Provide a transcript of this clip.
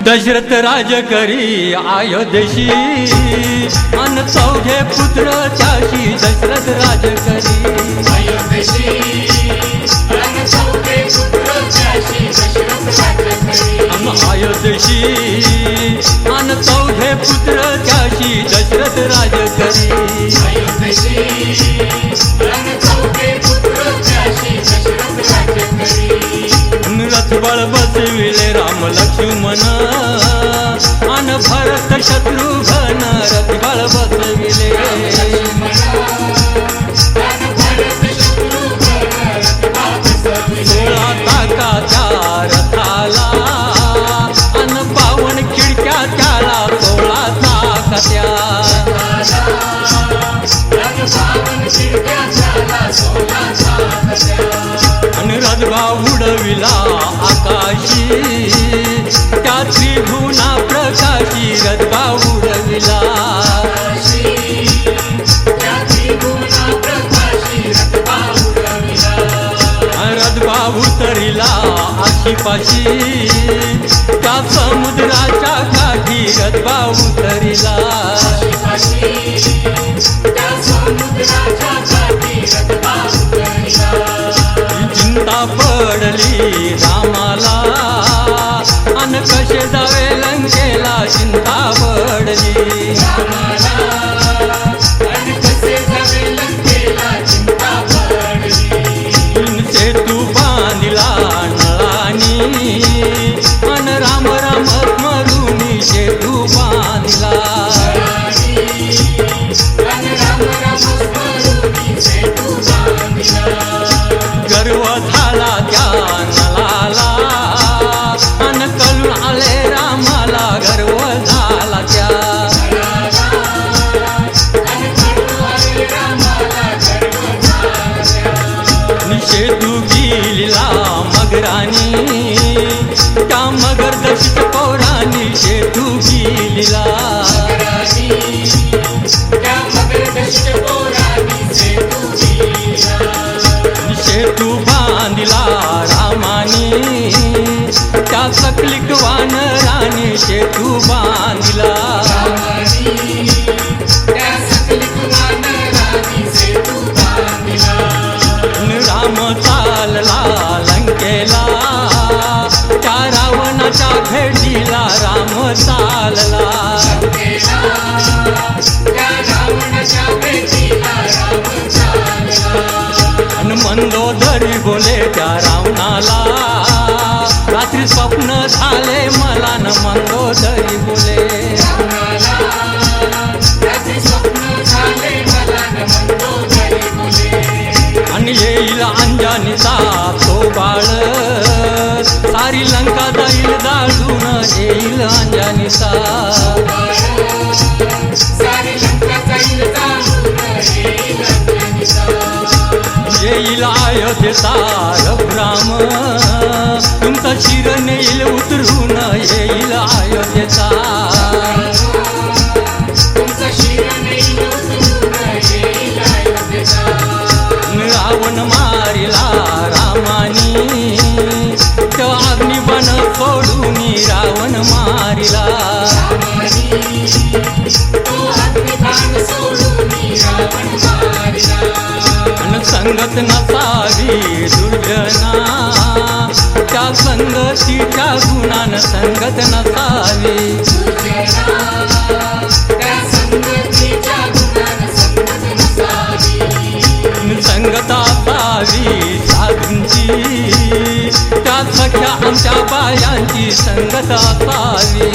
दशरथ राज करी अयोध्येशी अन चौघे पुत्र त्याशी दशरथ राज करी अयोध्येशी अन चौघे पुत्र त्याशी दशरथ राज करी अयोध्येशी अन चौघे पुत्र त्याशी दशरथ राज करी अयोध्येशी अन चौघे पुत्र त्याशी दशरथ राज करी रथबळ बसविले राम लक्ष्मण अन भरत शत्रुघ्न रथबळ बसविले 16 ताकाच्या रथाला अन 52 खिडक्या त्याला 16 ताकाच्या अन रथबा उडविला आकाशी त्या त्रिभुवना प्रकाशी रथबा उडविला रथबा उतरिला आशीपाशी त्या समुद्राच्या काठी रथबा उतरिला चिंता पडली रामाला अन कसे जावे लंकेला चिंता पडली सेतू बांधिला नळानी अन राम राम स्मरुनी सेतू बांधिला गर्व झाला त्या नळाला अन कळून आले रामाला गर्व झाला त्या सेतू गेलीला मगरानी त्या मगर दशित पौराणी सेतू गेलीला सेतू बांधिला रामानी त्या सकलिक वानरानी सेतू बांधिला राम चालला लंकेला त्या रावणाच्या भेटीला राम चालला अन मंदोदरी बोले त्या रावणाला रात्री स्वप्न झाले मला न मंदोदरी बोले आणि येईल अंजनीचा तो बाळ सारी लंका जाईल जाळून येईल अंजनीचा येईल अयोध्येचा रघुराम तुमचा शिर नेईल उतरून येईल अयोध्येचा रावण मारिला रामानी तो अग्निबाण सोडून रावण मारिला संगत नसावी दुर्जना त्या संगतीच्या गुणान संगत नसावी संगत असावी साधूंची त्या सख्या आमच्या बायांची संगत असावी